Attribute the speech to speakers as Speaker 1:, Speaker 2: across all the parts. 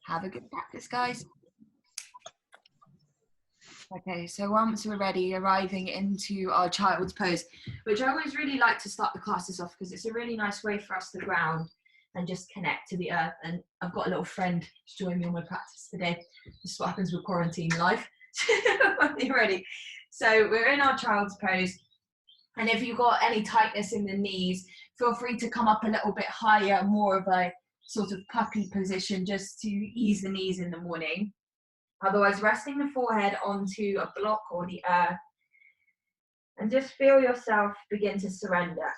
Speaker 1: Have a good practice, guys. Okay, so once we're ready, arriving into our child's pose, which I always really like to start the classes off because it's a really nice way for us to ground and just connect to the earth. And I've got a little friend to join me on my practice today. This is what happens with quarantine life. Are you ready? So we're in our child's pose. And if you've got any tightness in the knees, feel free to come up a little bit higher, more of a sort of puppy position just to ease the knees in the morning. Otherwise, resting the forehead onto a block or the earth. And just feel yourself begin to surrender.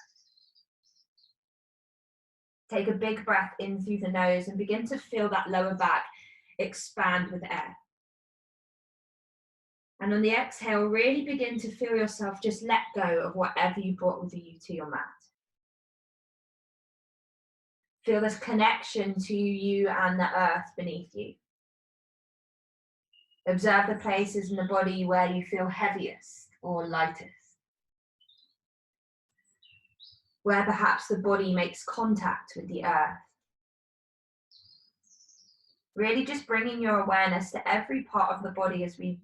Speaker 1: Take a big breath in through the nose and begin to feel that lower back expand with air. And on the exhale, really begin to feel yourself just let go of whatever you brought with you to your mat. Feel this connection to you and the earth beneath you. Observe the places in the body where you feel heaviest or lightest. Where perhaps the body makes contact with the earth. Really just bringing your awareness to every part of the body as we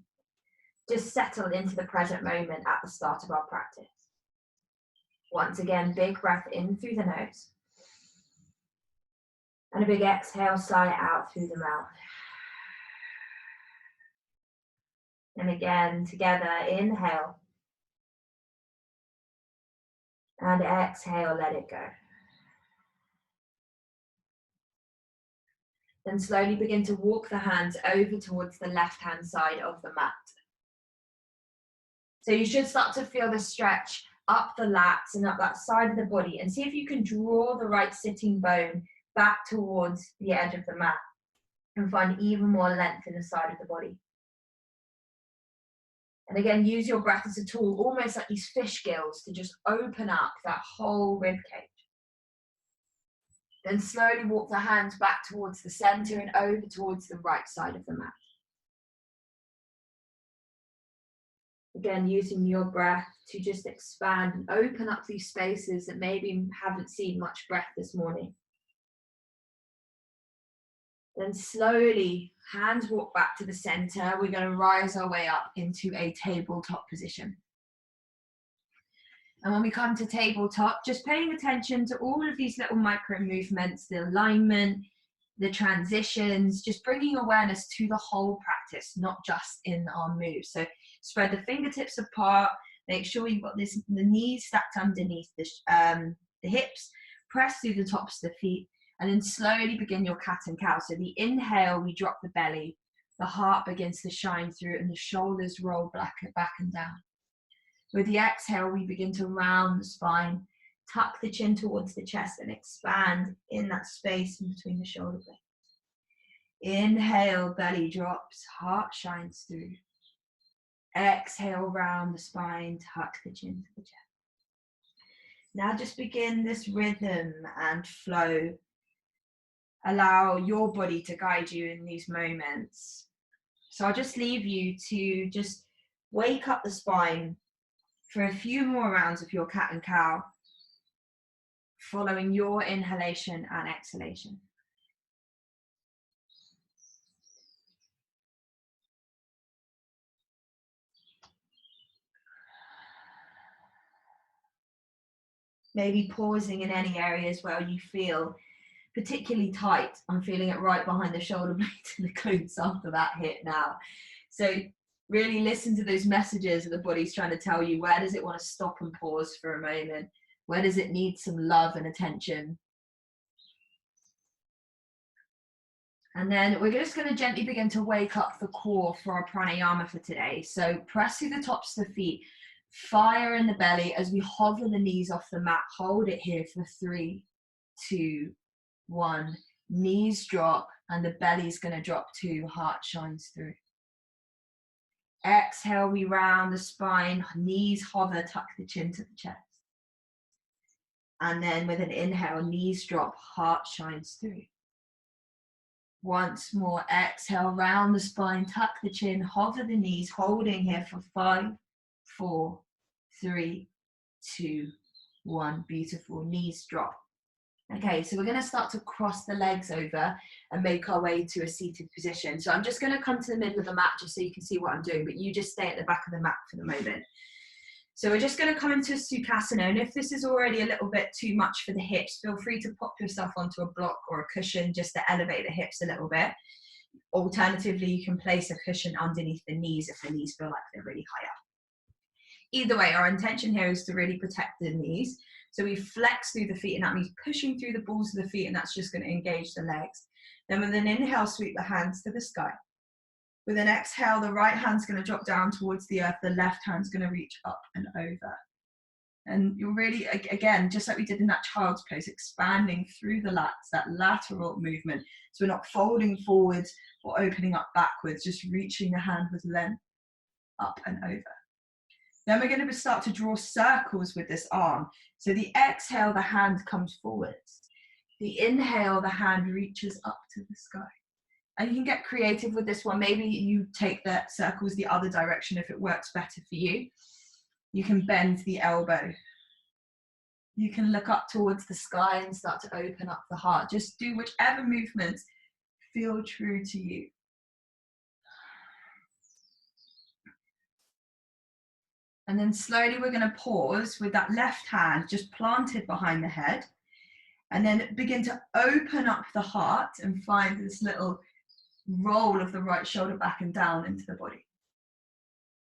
Speaker 1: just settle into the present moment at the start of our practice. Once again, big breath in through the nose. And a big exhale, sigh it out through the mouth. And again, together, inhale. And exhale, let it go. Then slowly begin to walk the hands over towards the left-hand side of the mat. So you should start to feel the stretch up the lats and up that side of the body, and see if you can draw the right sitting bone back towards the edge of the mat and find even more length in the side of the body. And again, use your breath as a tool, almost like these fish gills, to just open up that whole rib cage. Then slowly walk the hands back towards the center and over towards the right side of the mat. Again, using your breath to just expand and open up these spaces that maybe haven't seen much breath this morning. Then slowly, hands walk back to the center. We're going to rise our way up into a tabletop position. And when we come to tabletop, just paying attention to all of these little micro movements, the alignment, the transitions, just bringing awareness to the whole practice, not just in our moves. So spread the fingertips apart, make sure you've got the knees stacked underneath the hips, press through the tops of the feet, and then slowly begin your cat and cow. So the inhale, we drop the belly, the heart begins to shine through, and the shoulders roll back and down. With the exhale, we begin to round the spine, tuck the chin towards the chest, and expand in that space in between the shoulder blades. Inhale, belly drops, heart shines through. Exhale, round the spine, tuck the chin to the chest. Now just begin this rhythm and flow. Allow your body to guide you in these moments. So I'll just leave you to just wake up the spine for a few more rounds of your cat and cow, following your inhalation and exhalation. Maybe pausing in any areas where you feel particularly tight. I'm feeling it right behind the shoulder blades and the glutes after that hit now. So really listen to those messages that the body's trying to tell you. Where does it want to stop and pause for a moment? Where does it need some love and attention? And then we're just going to gently begin to wake up the core for our pranayama for today. So press through the tops of the feet, fire in the belly as we hover the knees off the mat. Hold it here for 3, 2, 1. Knees drop and the belly's going to drop too. Heart shines through. Exhale, we round the spine, knees hover, tuck the chin to the chest. And then with an inhale, knees drop, heart shines through. Once more, exhale, round the spine, tuck the chin, hover the knees, holding here for 5, 4, 3, 2, 1. Beautiful. Knees drop. Okay, so we're going to start to cross the legs over and make our way to a seated position. So I'm just going to come to the middle of the mat just so you can see what I'm doing, but you just stay at the back of the mat for the moment. So we're just going to come into Sukhasana, and if this is already a little bit too much for the hips, feel free to pop yourself onto a block or a cushion just to elevate the hips a little bit. Alternatively, you can place a cushion underneath the knees if the knees feel like they're really high up. Either way, our intention here is to really protect the knees. So we flex through the feet, and that means pushing through the balls of the feet, and that's just going to engage the legs. Then with an inhale, sweep the hands to the sky. With an exhale, the right hand's going to drop down towards the earth, the left hand's going to reach up and over. And you're really, again, just like we did in that child's pose, expanding through the lats, that lateral movement. So we're not folding forwards or opening up backwards, just reaching the hand with length up and over. Then we're going to start to draw circles with this arm. So the exhale, the hand comes forwards. The inhale, the hand reaches up to the sky. And you can get creative with this one. Maybe you take the circles the other direction if it works better for you. You can bend the elbow. You can look up towards the sky and start to open up the heart. Just do whichever movements feel true to you. And then slowly we're going to pause with that left hand just planted behind the head. And then begin to open up the heart and find this little roll of the right shoulder back and down into the body.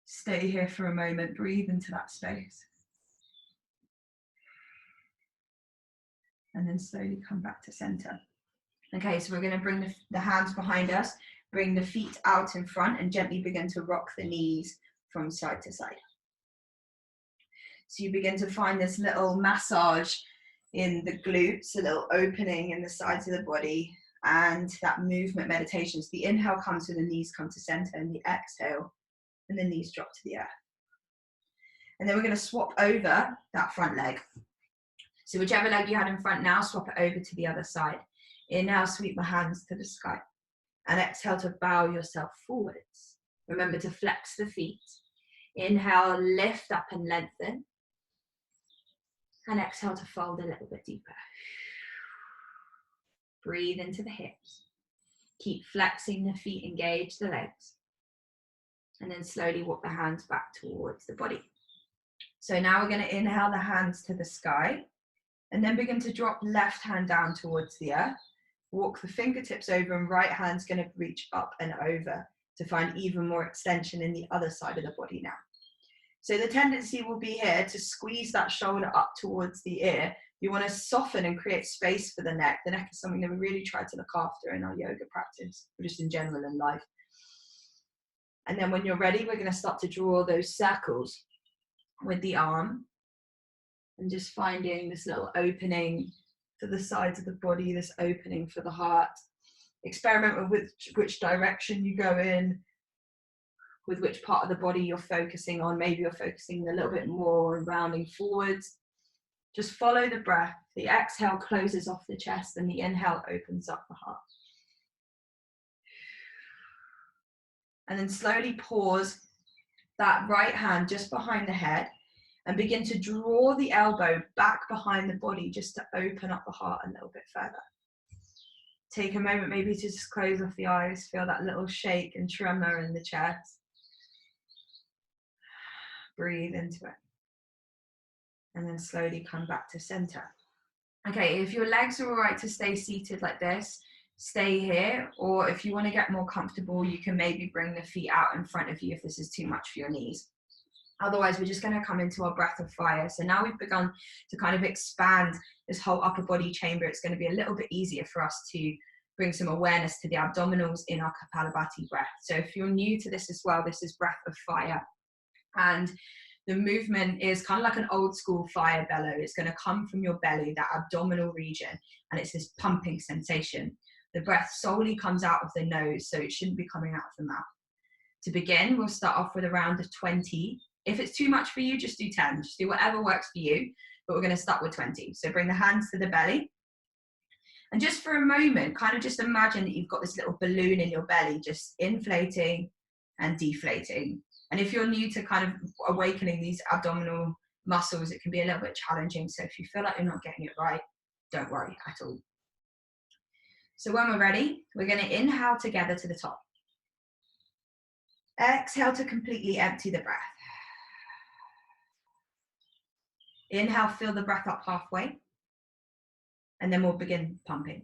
Speaker 1: Stay here for a moment, breathe into that space. And then slowly come back to center. Okay, so we're going to bring the hands behind us, bring the feet out in front and gently begin to rock the knees from side to side. So you begin to find this little massage in the glutes, a little opening in the sides of the body, and that movement meditation. So the inhale comes when the knees come to center, and the exhale, and the knees drop to the earth. And then we're going to swap over that front leg. So whichever leg you had in front now, swap it over to the other side. Inhale, sweep the hands to the sky. And exhale to bow yourself forwards. Remember to flex the feet. Inhale, lift up and lengthen. And exhale to fold a little bit deeper. Breathe into the hips. Keep flexing the feet, engage the legs. And then slowly walk the hands back towards the body. So now we're going to inhale the hands to the sky. And then begin to drop left hand down towards the earth. Walk the fingertips over, and right hand's going to reach up and over to find even more extension in the other side of the body now. So the tendency will be here to squeeze that shoulder up towards the ear. You want to soften and create space for the neck. The neck is something that we really try to look after in our yoga practice, or just in general in life. And then when you're ready, we're going to start to draw those circles with the arm. And just finding this little opening to the sides of the body, this opening for the heart. Experiment with which direction you go in, with which part of the body you're focusing on. Maybe you're focusing a little bit more and rounding forwards. Just follow the breath. The exhale closes off the chest, and the inhale opens up the heart. And then slowly pause that right hand just behind the head. And begin to draw the elbow back behind the body just to open up the heart a little bit further. Take a moment maybe to just close off the eyes, feel that little shake and tremor in the chest. Breathe into it. And then slowly come back to center. Okay, if your legs are all right to stay seated like this, stay here. Or if you want to get more comfortable, you can maybe bring the feet out in front of you if this is too much for your knees. Otherwise, we're just going to come into our breath of fire. So now we've begun to kind of expand this whole upper body chamber. It's going to be a little bit easier for us to bring some awareness to the abdominals in our Kapalabhati breath. So if you're new to this as well, this is breath of fire. And the movement is kind of like an old school fire bellow. It's going to come from your belly, that abdominal region, and it's this pumping sensation. The breath solely comes out of the nose, so it shouldn't be coming out of the mouth. To begin, we'll start off with a round of 20. If it's too much for you, just do 10. Just do whatever works for you, but we're going to start with 20. So bring the hands to the belly. And just for a moment, kind of just imagine that you've got this little balloon in your belly, just inflating and deflating. And if you're new to kind of awakening these abdominal muscles, it can be a little bit challenging. So if you feel like you're not getting it right, don't worry at all. So when we're ready, we're going to inhale together to the top. Exhale to completely empty the breath. Inhale, fill the breath up halfway, and then we'll begin pumping.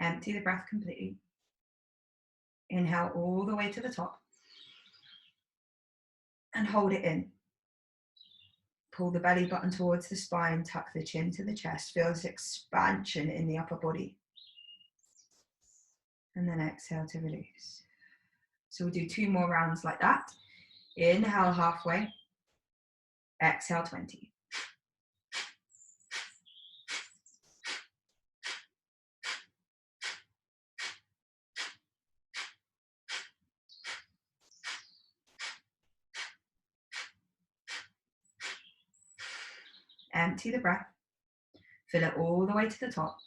Speaker 1: Empty the breath completely. Inhale all the way to the top and hold it in. Pull the belly button towards the spine, tuck the chin to the chest. Feel this expansion in the upper body. And then exhale to release. So we'll do 2 more rounds like that. Inhale halfway. Exhale 20. Empty the breath. Fill it all the way to the top.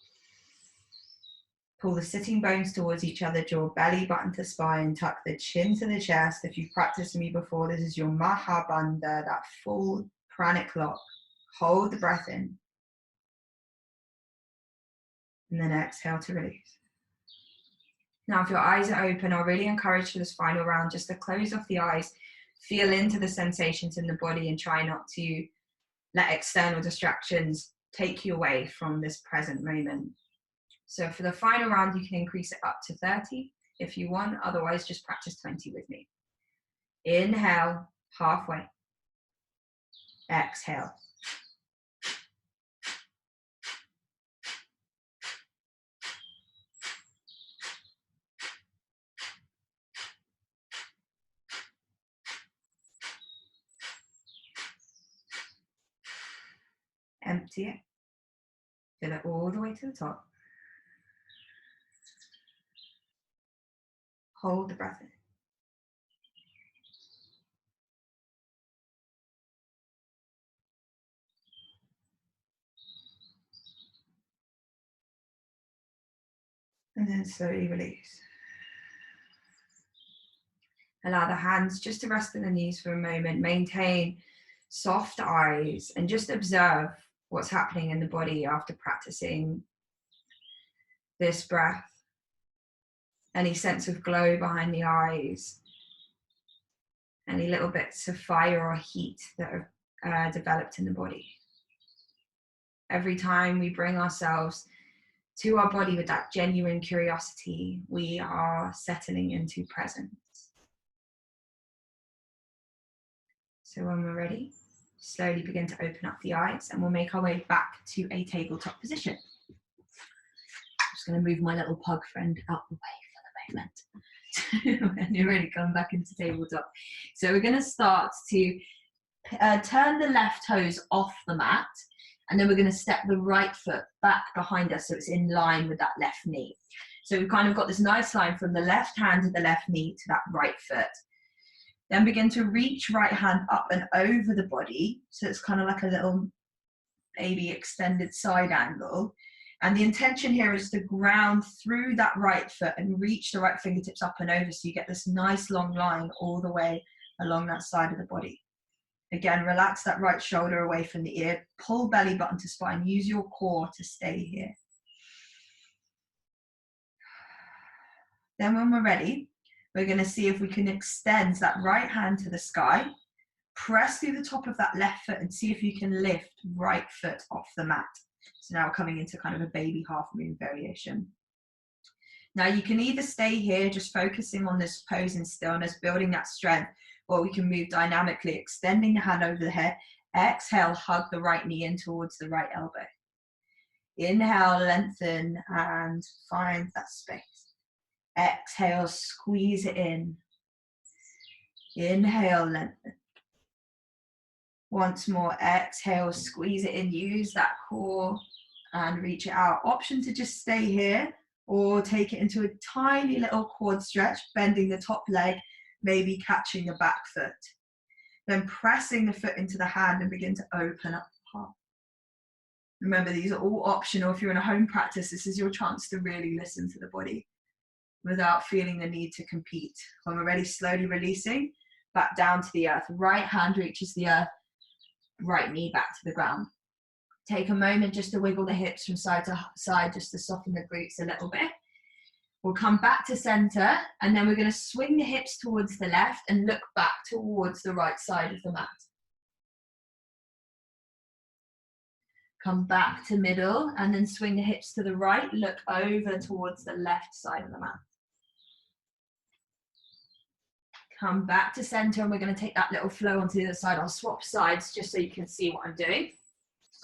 Speaker 1: Pull the sitting bones towards each other, draw belly button to spine, tuck the chin to the chest. If you've practiced with me before, this is your Mahabandha, that full pranic lock. Hold the breath in. And then exhale to release. Now, if your eyes are open, I'll really encourage for this final round just to close off the eyes, feel into the sensations in the body and try not to let external distractions take you away from this present moment. So for the final round, you can increase it up to 30 if you want, otherwise just practice 20 with me. Inhale, halfway. Exhale. Empty it. Fill it all the way to the top. Hold the breath in. And then slowly release. Allow the hands just to rest on the knees for a moment. Maintain soft eyes and just observe what's happening in the body after practicing this breath. Any sense of glow behind the eyes. Any little bits of fire or heat that are developed in the body. Every time we bring ourselves to our body with that genuine curiosity, we are settling into presence. So when we're ready, slowly begin to open up the eyes and we'll make our way back to a tabletop position. I'm just going to move my little pug friend out the way for the moment. And you're ready, come back into tabletop. So we're going to start to turn the left toes off the mat, and then we're going to step the right foot back behind us so it's in line with that left knee. So we've kind of got this nice line from the left hand to the left knee to that right foot. Then begin to reach right hand up and over the body. So it's kind of like a little maybe extended side angle. And the intention here is to ground through that right foot and reach the right fingertips up and over so you get this nice long line all the way along that side of the body. Again, relax that right shoulder away from the ear, pull belly button to spine, use your core to stay here. Then when we're ready, we're going to see if we can extend that right hand to the sky, press through the top of that left foot and see if you can lift right foot off the mat. So now coming into kind of a baby half moon variation. Now you can either stay here, just focusing on this pose in stillness, building that strength, or we can move dynamically, extending the hand over the head. Exhale, hug the right knee in towards the right elbow. Inhale, lengthen and find that space. Exhale, squeeze it in. Inhale, lengthen. Once more, exhale, squeeze it in. Use that core and reach it out. Option to just stay here or take it into a tiny little quad stretch, bending the top leg, maybe catching the back foot. Then pressing the foot into the hand and begin to open up the palm. Remember, these are all optional. If you're in a home practice, this is your chance to really listen to the body without feeling the need to compete. When we're ready, slowly releasing, back down to the earth. Right hand reaches the earth, right knee back to the ground. Take a moment just to wiggle the hips from side to side, just to soften the glutes a little bit. We'll come back to center, and then we're going to swing the hips towards the left and look back towards the right side of the mat. Come back to middle, and then swing the hips to the right, look over towards the left side of the mat. Come back to center, and we're going to take that little flow onto the other side. I'll swap sides just so you can see what I'm doing.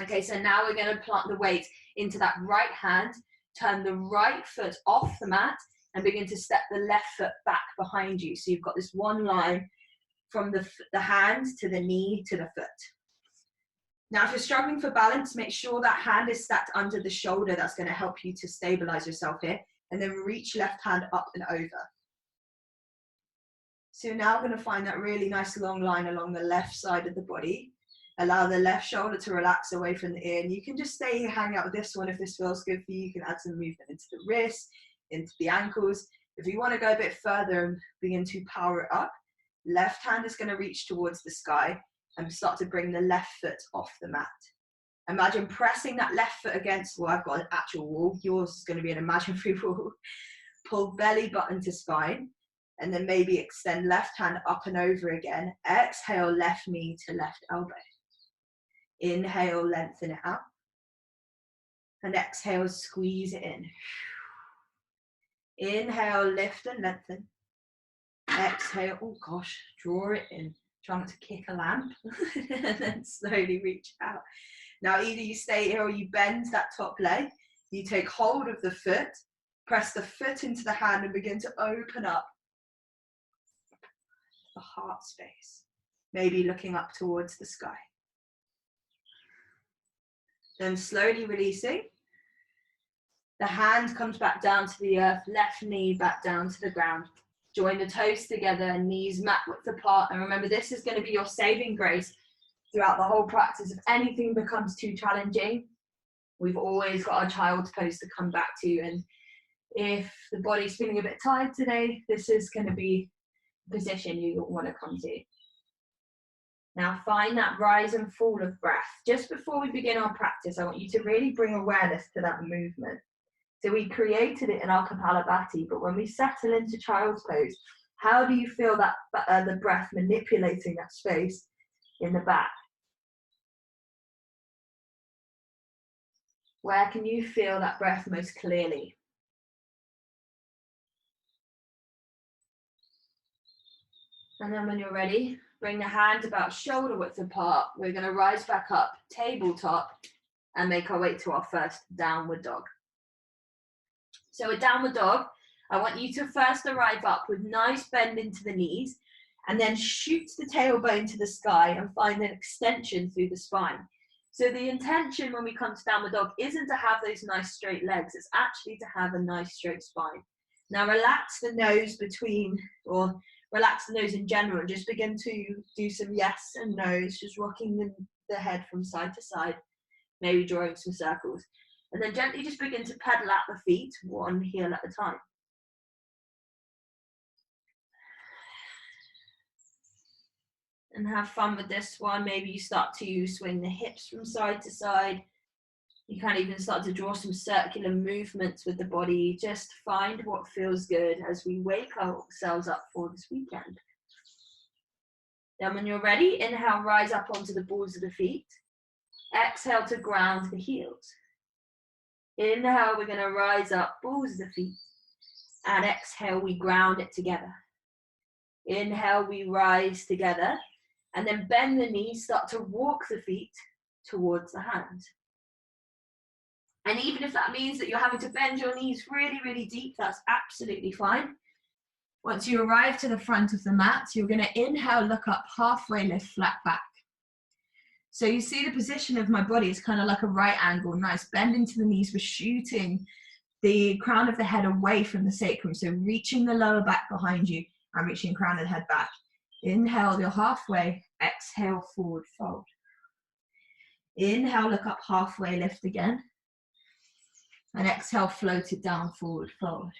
Speaker 1: Okay, so now we're going to plant the weight into that right hand, turn the right foot off the mat, and begin to step the left foot back behind you. So you've got this one line from the hand to the knee to the foot. Now, if you're struggling for balance, make sure that hand is stacked under the shoulder. That's going to help you to stabilize yourself here. And then reach left hand up and over. So you're now going to find that really nice long line along the left side of the body. Allow the left shoulder to relax away from the ear. And you can just stay here, hang out with this one if this feels good for you. You can add some movement into the wrists, into the ankles. If you want to go a bit further and begin to power it up, left hand is going to reach towards the sky and start to bring the left foot off the mat. Imagine pressing that left foot against, well, I've got an actual wall. Yours is going to be an imaginary wall. Pull belly button to spine. And then maybe extend left hand up and over again. Exhale, left knee to left elbow. Inhale, lengthen it out. And exhale, squeeze it in. Inhale, lift and lengthen. Exhale, oh gosh, draw it in. Try not to kick a lamp. And then slowly reach out. Now either you stay here or you bend that top leg. You take hold of the foot, press the foot into the hand and begin to open up the heart space. Maybe looking up towards the sky. Then slowly releasing. The hand comes back down to the earth, left knee back down to the ground. Join the toes together, knees mat width apart. And remember, this is going to be your saving grace throughout the whole practice. If anything becomes too challenging, we've always got our child's pose to come back to. And if the body's feeling a bit tired today, this is going to be the position you want to come to. Now find that rise and fall of breath. Just before we begin our practice, I want you to really bring awareness to that movement. So we created it in our Kapalabhati, but when we settle into child's pose, how do you feel that the breath manipulating that space in the back? Where can you feel that breath most clearly? And then when you're ready, bring the hands about shoulder width apart. We're going to rise back up, tabletop, and make our way to our first downward dog. So a downward dog, I want you to first arrive up with nice bend into the knees, and then shoot the tailbone to the sky and find an extension through the spine. So the intention when we come to downward dog isn't to have those nice straight legs, it's actually to have a nice straight spine. Now relax the nose between, or relax the nose in general, and just begin to do some yes and no's, just rocking the head from side to side, maybe drawing some circles. And then gently just begin to pedal out the feet, one heel at a time. And have fun with this one. Maybe you start to swing the hips from side to side. You can even start to draw some circular movements with the body. Just find what feels good as we wake ourselves up for this weekend. Then when you're ready, inhale, rise up onto the balls of the feet. Exhale to ground the heels. Inhale, we're going to rise up, balls of the feet. And exhale, we ground it together. Inhale, we rise together. And then bend the knees, start to walk the feet towards the hands. And even if that means that you're having to bend your knees really, really deep, that's absolutely fine. Once you arrive to the front of the mat, you're going to inhale, look up, halfway lift, flat back. So you see the position of my body is kind of like a right angle, nice bend into the knees. We're shooting the crown of the head away from the sacrum. So reaching the lower back behind you and reaching crown of the head back. Inhale, you're halfway. Exhale, forward fold. Inhale, look up halfway, lift again. And exhale, float it down, forward fold.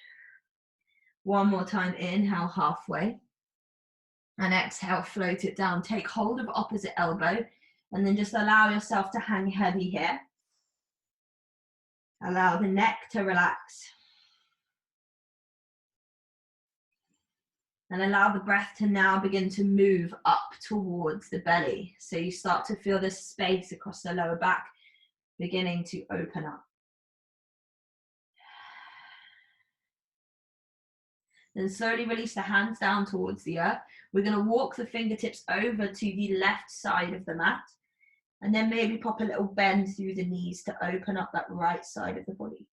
Speaker 1: One more time, inhale, halfway. And exhale, float it down. Take hold of opposite elbow and then just allow yourself to hang heavy here. Allow the neck to relax. And allow the breath to now begin to move up towards the belly. So you start to feel this space across the lower back beginning to open up. Then slowly release the hands down towards the earth. We're going to walk the fingertips over to the left side of the mat. And then maybe pop a little bend through the knees to open up that right side of the body.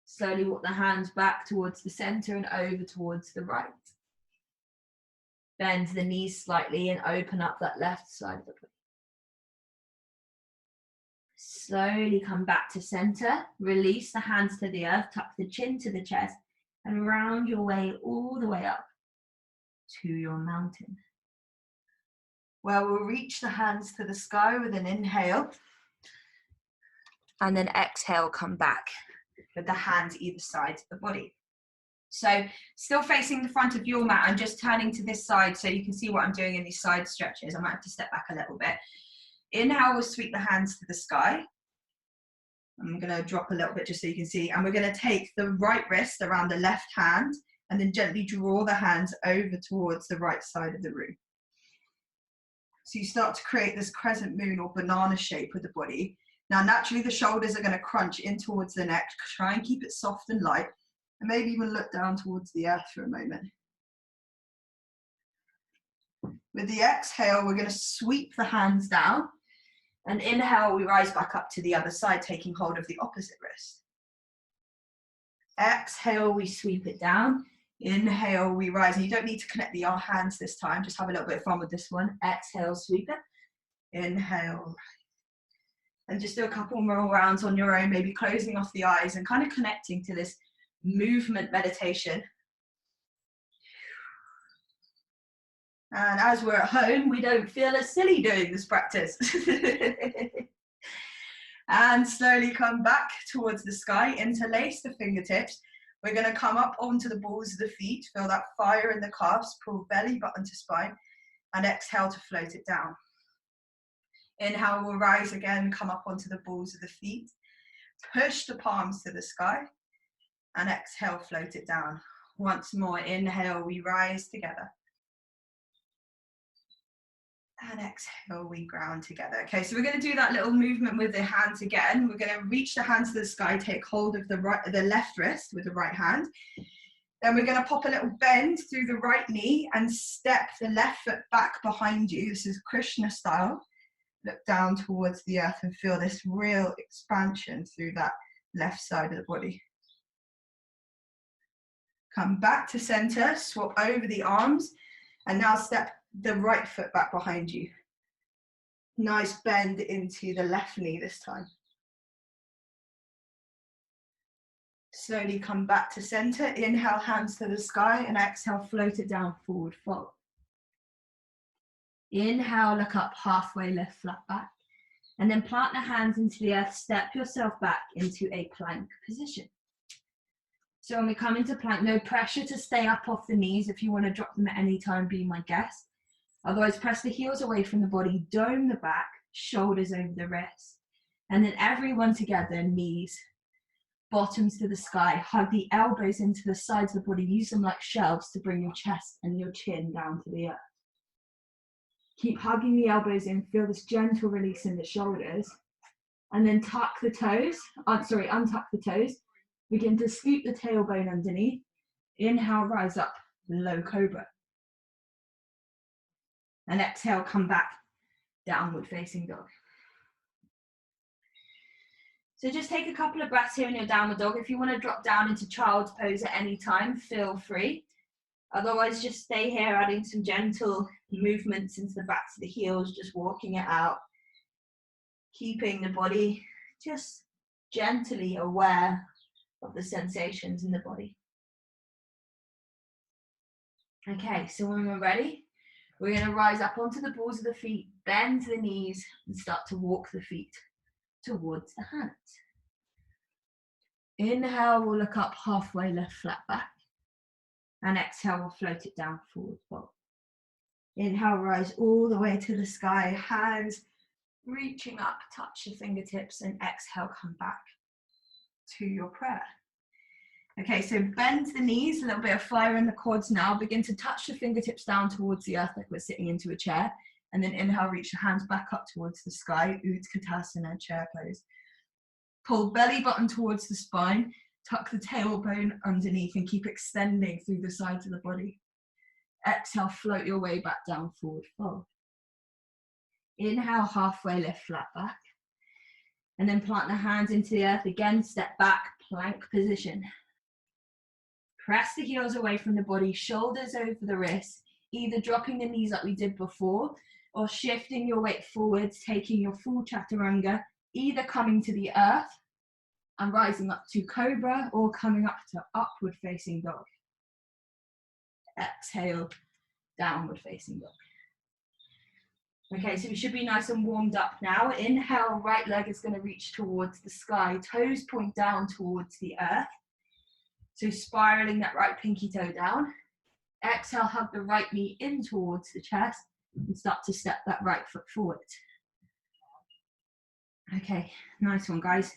Speaker 1: Slowly walk the hands back towards the center and over towards the right. Bend the knees slightly and open up that left side of the body. Slowly come back to center. Release the hands to the earth, tuck the chin to the chest, and round your way all the way up to your mountain. Where we'll reach the hands to the sky with an inhale. And then exhale, come back with the hands either side of the body. So still facing the front of your mat, I'm just turning to this side so you can see what I'm doing in these side stretches. I might have to step back a little bit. Inhale, we'll sweep the hands to the sky. I'm going to drop a little bit just so you can see. And we're going to take the right wrist around the left hand and then gently draw the hands over towards the right side of the room. So you start to create this crescent moon or banana shape with the body. Now, naturally, the shoulders are going to crunch in towards the neck. Try and keep it soft and light. And maybe even look down towards the earth for a moment. With the exhale, we're going to sweep the hands down. And inhale, we rise back up to the other side, taking hold of the opposite wrist. Exhale, we sweep it down. Inhale, we rise. And you don't need to connect the hands this time. Just have a little bit of fun with this one. Exhale, sweep it. Inhale. And just do a couple more rounds on your own, maybe closing off the eyes and kind of connecting to this movement meditation. And as we're at home, we don't feel as silly doing this practice. And slowly come back towards the sky, interlace the fingertips. We're going to come up onto the balls of the feet, feel that fire in the calves, pull belly button to spine, and exhale to float it down. Inhale, we'll rise again, come up onto the balls of the feet, push the palms to the sky, and exhale, float it down. Once more, inhale, we rise together. And exhale, we ground together. Okay, so we're going to do that little movement with the hands again. We're going to reach the hands to the sky, take hold of the left wrist with the right hand. Then we're going to pop a little bend through the right knee and step the left foot back behind you. This is Krishna style. Look down towards the earth and feel this real expansion through that left side of the body. Come back to center, swap over the arms, and now step the right foot back behind you. Nice bend into the left knee this time. Slowly come back to center. Inhale, hands to the sky, and exhale, float it down, forward fold. Inhale, look up halfway, lift flat back. And then plant the hands into the earth, step yourself back into a plank position. So when we come into plank, no pressure to stay up off the knees. If you want to drop them at any time, be my guest. Otherwise, press the heels away from the body, dome the back, shoulders over the wrists. And then everyone together, knees, bottoms to the sky. Hug the elbows into the sides of the body. Use them like shelves to bring your chest and your chin down to the earth. Keep hugging the elbows in. Feel this gentle release in the shoulders. And then tuck the toes. Untuck the toes. Begin to scoop the tailbone underneath. Inhale, rise up, low cobra. And exhale, come back, downward facing dog. So just take a couple of breaths here in your downward dog. If you want to drop down into child's pose at any time, feel free. Otherwise, just stay here, adding some gentle movements into the backs of the heels, just walking it out. Keeping the body just gently aware of the sensations in the body. Okay, so when we're ready, We're going to rise up onto the balls of the feet, bend the knees, and start to walk the feet towards the hands. Inhale, we'll look up halfway, left flat back. And exhale, we'll float it down, forward fold. Inhale, rise all the way to the sky, hands reaching up, touch the fingertips, and exhale, come back to your prayer. Okay, so bend the knees, a little bit of fire in the quads now. Begin to touch the fingertips down towards the earth like we're sitting into a chair. And then inhale, reach the hands back up towards the sky, Utkatasana, chair pose. Pull belly button towards the spine, tuck the tailbone underneath and keep extending through the sides of the body. Exhale, float your way back down, forward fold. Inhale, halfway lift, flat back. And then plant the hands into the earth again, step back, plank position. Press the heels away from the body, shoulders over the wrists, either dropping the knees like we did before, or shifting your weight forwards, taking your full chaturanga, either coming to the earth and rising up to cobra, or coming up to upward facing dog. Exhale, downward facing dog. Okay, so we should be nice and warmed up now. Inhale, right leg is going to reach towards the sky, toes point down towards the earth. So spiraling that right pinky toe down. Exhale, hug the right knee in towards the chest and start to step that right foot forward. Okay, nice one, guys.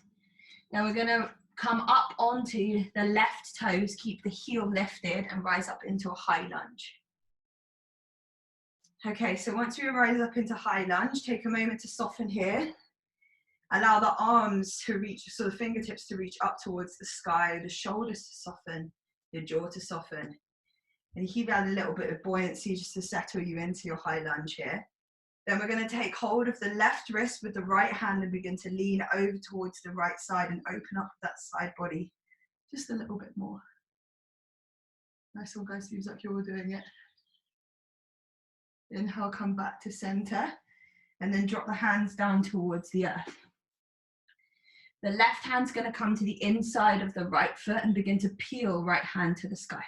Speaker 1: Now we're going to come up onto the left toes, keep the heel lifted and rise up into a high lunge. Okay, so once we rise up into high lunge, take a moment to soften here. Allow the arms to reach, so the fingertips to reach up towards the sky, the shoulders to soften, your jaw to soften. And you keep add a little bit of buoyancy just to settle you into your high lunge here. Then we're going to take hold of the left wrist with the right hand and begin to lean over towards the right side and open up that side body just a little bit more. Nice one, guys, seems like you're all doing it. Inhale, come back to center, and then drop the hands down towards the earth. The left hand's going to come to the inside of the right foot and begin to peel right hand to the sky.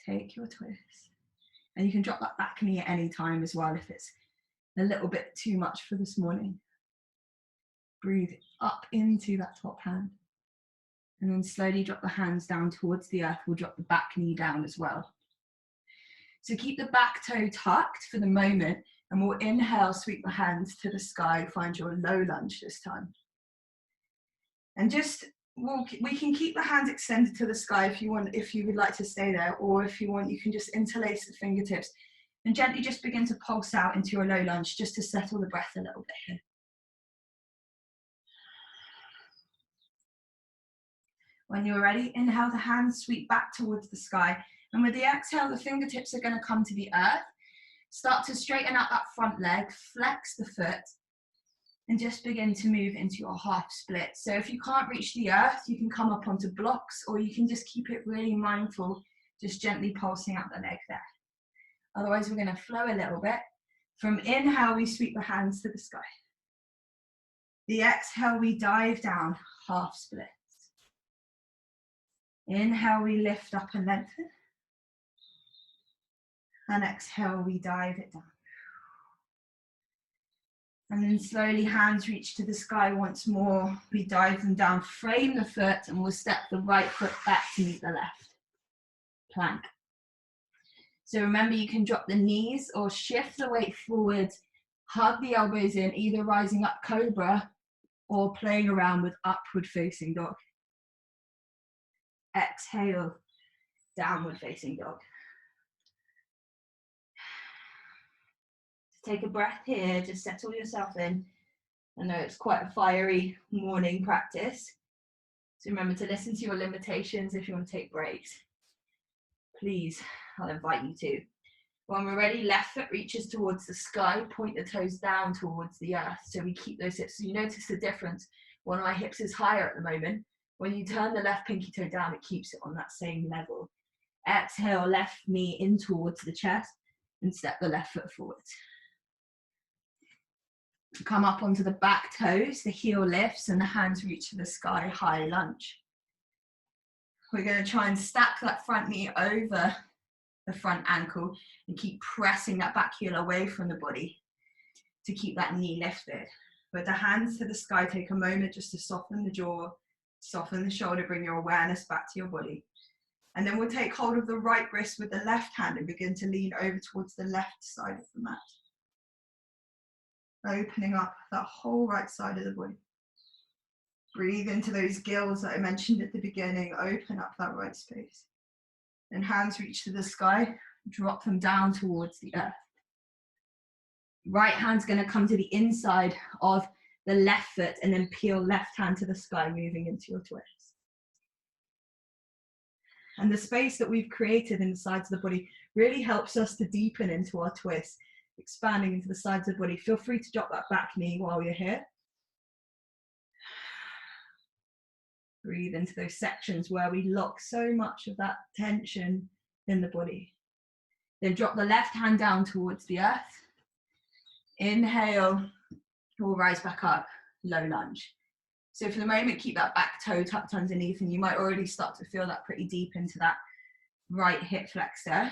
Speaker 1: Take your twist. And you can drop that back knee at any time as well if it's a little bit too much for this morning. Breathe up into that top hand. And then slowly drop the hands down towards the earth. We'll drop the back knee down as well. So keep the back toe tucked for the moment, and we'll inhale, sweep the hands to the sky, find your low lunge this time. And just, we can keep the hands extended to the sky if you want, if you would like to stay there, or if you want, you can just interlace the fingertips and gently just begin to pulse out into your low lunge just to settle the breath a little bit here. When you're ready, inhale, the hands sweep back towards the sky. And with the exhale, the fingertips are going to come to the earth. Start to straighten out that front leg, flex the foot, and just begin to move into your half split. So if you can't reach the earth, you can come up onto blocks, or you can just keep it really mindful, just gently pulsing out the leg there. Otherwise, we're going to flow a little bit. From inhale, we sweep the hands to the sky. The exhale, we dive down, half splits. Inhale, we lift up and lengthen. And exhale, we dive it down. And then slowly hands reach to the sky once more. We dive them down, frame the foot, and we'll step the right foot back to meet the left. Plank. So remember, you can drop the knees or shift the weight forwards, hug the elbows in, either rising up cobra or playing around with upward facing dog. Exhale, downward facing dog. Take a breath here, just settle yourself in. I know it's quite a fiery morning practice, so remember to listen to your limitations. If you want to take breaks, please, I'll invite you to. When we're ready, left foot reaches towards the sky, point the toes down towards the earth, so we keep those hips. So you notice the difference. One of my hips is higher at the moment. When you turn the left pinky toe down, it keeps it on that same level. Exhale, left knee in towards the chest and step the left foot forward. Come up onto the back toes, the heel lifts and the hands reach to the sky, high lunge. We're going to try and stack that front knee over the front ankle, and keep pressing that back heel away from the body to keep that knee lifted. With the hands to the sky, take a moment just to soften the jaw, soften the shoulder, bring your awareness back to your body. And then we'll take hold of the right wrist with the left hand and begin to lean over towards the left side of the mat. Opening up that whole right side of the body. Breathe into those gills that I mentioned at the beginning. Open up that right space. And hands reach to the sky. Drop them down towards the earth. Right hand's going to come to the inside of the left foot and then peel left hand to the sky, moving into your twist. And the space that we've created in the sides of the body really helps us to deepen into our twist, expanding into the sides of the body. Feel free to drop that back knee while you're here. Breathe into those sections where we lock so much of that tension in the body. Then drop the left hand down towards the earth. Inhale, we'll rise back up, low lunge. So for the moment, keep that back toe tucked underneath, and you might already start to feel that pretty deep into that right hip flexor.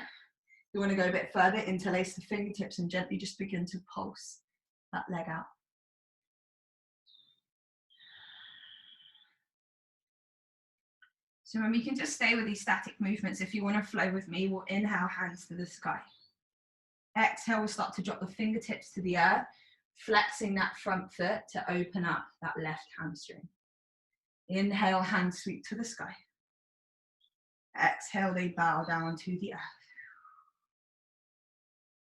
Speaker 1: You want to go a bit further, interlace the fingertips and gently just begin to pulse that leg out. So when we can just stay with these static movements, if you want to flow with me, we'll inhale, hands to the sky. Exhale, we'll start to drop the fingertips to the earth, flexing that front foot to open up that left hamstring. Inhale, hands sweep to the sky. Exhale, they bow down to the earth.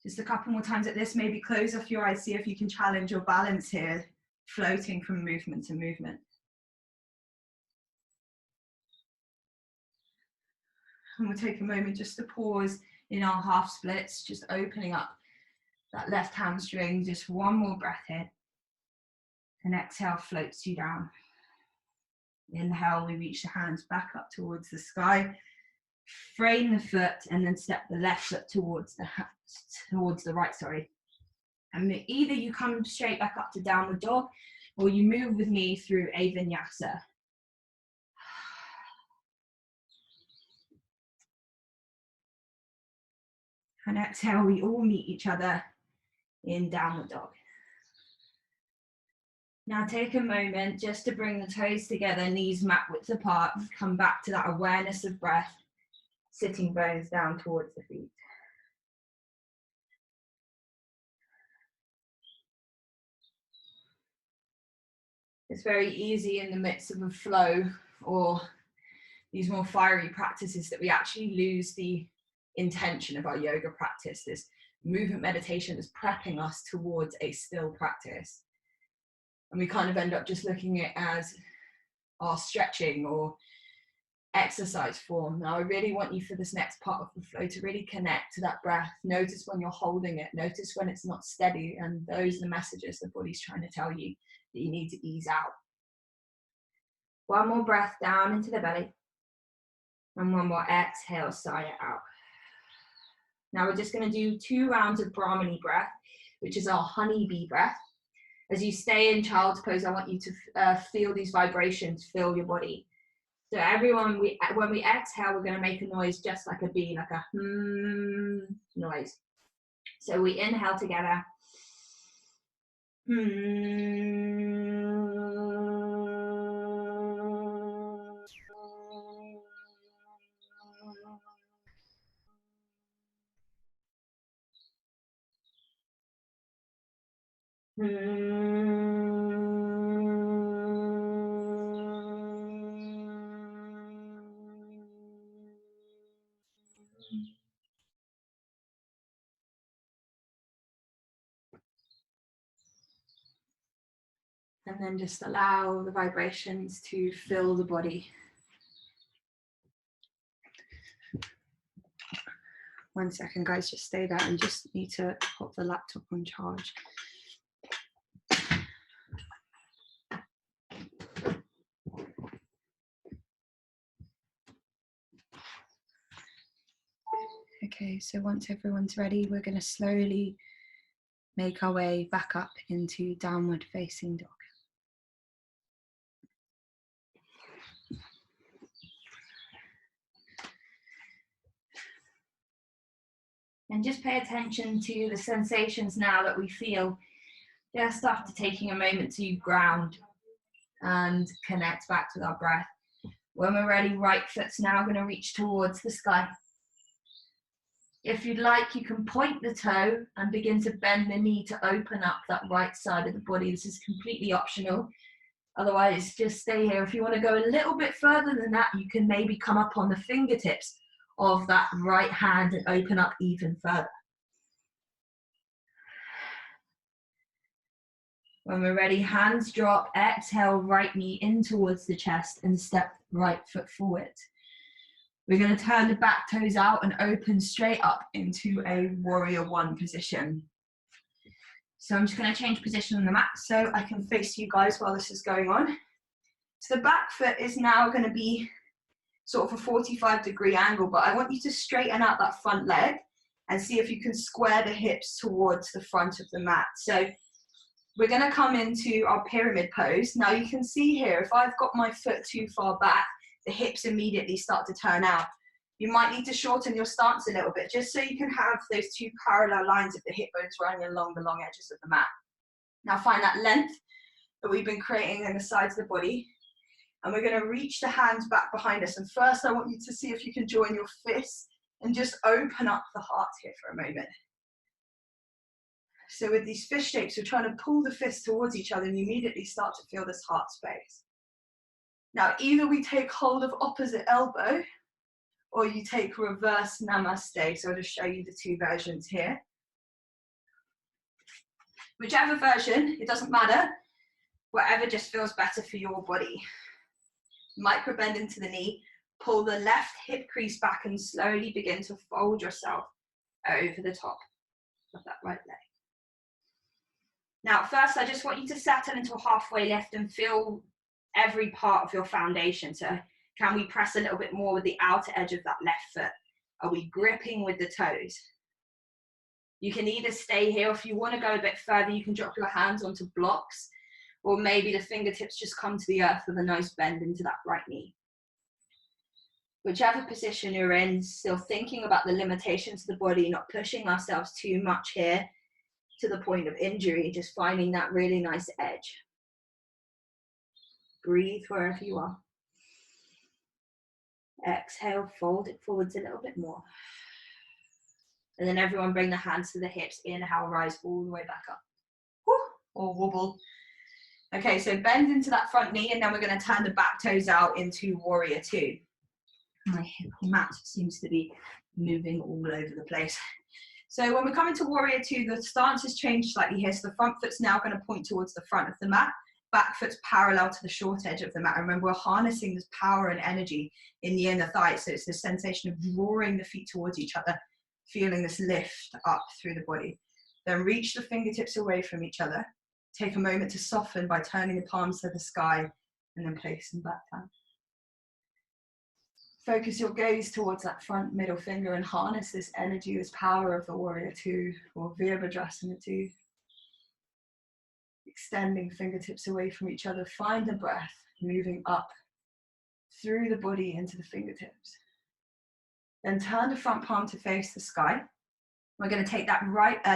Speaker 1: Just a couple more times at this, maybe close off your eyes, see if you can challenge your balance here, floating from movement to movement. And we'll take a moment just to pause in our half splits, just opening up that left hamstring, just one more breath in. And exhale, floats you down. Inhale, we reach the hands back up towards the sky. Frame the foot and then step the left foot towards the right, sorry. And either you come straight back up to downward dog, or you move with me through a vinyasa. And exhale, we all meet each other in downward dog. Now take a moment just to bring the toes together, knees mat width apart, come back to that awareness of breath, sitting bones down towards the feet. It's very easy in the midst of a flow or these more fiery practices that we actually lose the intention of our yoga practice, this movement meditation is prepping us towards a still practice. And we kind of end up just looking at it as our stretching or exercise form. Now I really want you for this next part of the flow to really connect to that breath. Notice when you're holding it, notice when it's not steady, and those are the messages the body's trying to tell you that you need to ease out. One more breath down into the belly. And one more exhale, sigh it out. Now we're just going to do 2 rounds of Brahmani breath, which is our honeybee breath. As you stay in child's pose, I want you to feel these vibrations fill your body. So everyone, when we exhale, we're going to make a noise just like a bee, like a noise. So we inhale together. And then just allow the vibrations to fill the body. One second, guys, just stay there. I just need to pop the laptop on charge. Okay, so once everyone's ready, we're going to slowly make our way back up into downward facing dog. And just pay attention to the sensations now that we feel just after taking a moment to ground and connect back with our breath. When we're ready, right foot's now going to reach towards the sky. If you'd like, you can point the toe and begin to bend the knee to open up that right side of the body. This is completely optional. Otherwise, just stay here. If you want to go a little bit further than that, you can maybe come up on the fingertips of that right hand and open up even further. When we're ready, hands drop, exhale, right knee in towards the chest and step right foot forward. We're going to turn the back toes out and open straight up into a warrior one position. So I'm just going to change position on the mat so I can face you guys while this is going on. So the back foot is now going to be sort of a 45-degree angle, but I want you to straighten out that front leg and see if you can square the hips towards the front of the mat. So we're going to come into our pyramid pose. Now you can see here, if I've got my foot too far back, the hips immediately start to turn out. You might need to shorten your stance a little bit, just so you can have those two parallel lines of the hip bones running along the long edges of the mat. Now find that length that we've been creating in the sides of the body. And we're going to reach the hands back behind us. And first I want you to see if you can join your fists and just open up the heart here for a moment. So with these fist shapes, we're trying to pull the fists towards each other and you immediately start to feel this heart space. Now, either we take hold of opposite elbow or you take reverse namaste. So I'll just show you the two versions here. Whichever version, it doesn't matter. Whatever just feels better for your body. Micro bend into the knee, pull the left hip crease back and slowly begin to fold yourself over the top of that right leg. Now, first, I just want you to settle into a halfway lift and feel every part of your foundation. So can we press a little bit more with the outer edge of that left foot? Are we gripping with the toes? You can either stay here, or if you want to go a bit further, you can drop your hands onto blocks, or maybe the fingertips just come to the earth with a nice bend into that right knee. Whichever position you're in, still thinking about the limitations of the body, not pushing ourselves too much here to the point of injury, just finding that really nice edge. Breathe wherever you are. Exhale, fold it forwards a little bit more. And then everyone bring the hands to the hips. Inhale, rise all the way back up. Woo, or wobble. Okay, so bend into that front knee, and then we're going to turn the back toes out into warrior two. My mat seems to be moving all over the place. So when we're coming to warrior two, the stance has changed slightly here. So the front foot's now going to point towards the front of the mat. Back foot's parallel to the short edge of the mat. And remember, we're harnessing this power and energy in the inner thighs. So it's the sensation of drawing the feet towards each other, feeling this lift up through the body. Then reach the fingertips away from each other. Take a moment to soften by turning the palms to the sky and then place them back down. Focus your gaze towards that front middle finger and harness this energy, this power of the warrior two or Virabhadrasana two. Extending fingertips away from each other. Find the breath moving up through the body into the fingertips. Then turn the front palm to face the sky. We're going to take that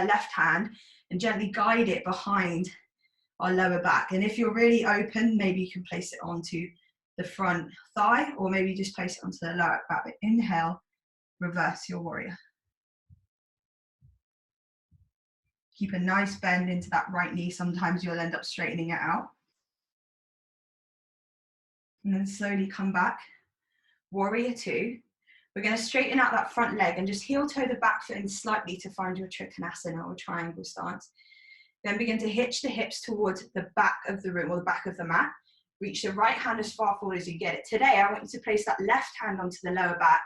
Speaker 1: left hand and gently guide it behind our lower back. And if you're really open, maybe you can place it onto the front thigh, or maybe just place it onto the lower back. But inhale, reverse your warrior. Keep a nice bend into that right knee. Sometimes you'll end up straightening it out. And then slowly come back. Warrior two. We're going to straighten out that front leg and just heel toe the back foot in slightly to find your Trikonasana or triangle stance. Then begin to hitch the hips towards the back of the room or the back of the mat. Reach the right hand as far forward as you get it. Today, I want you to place that left hand onto the lower back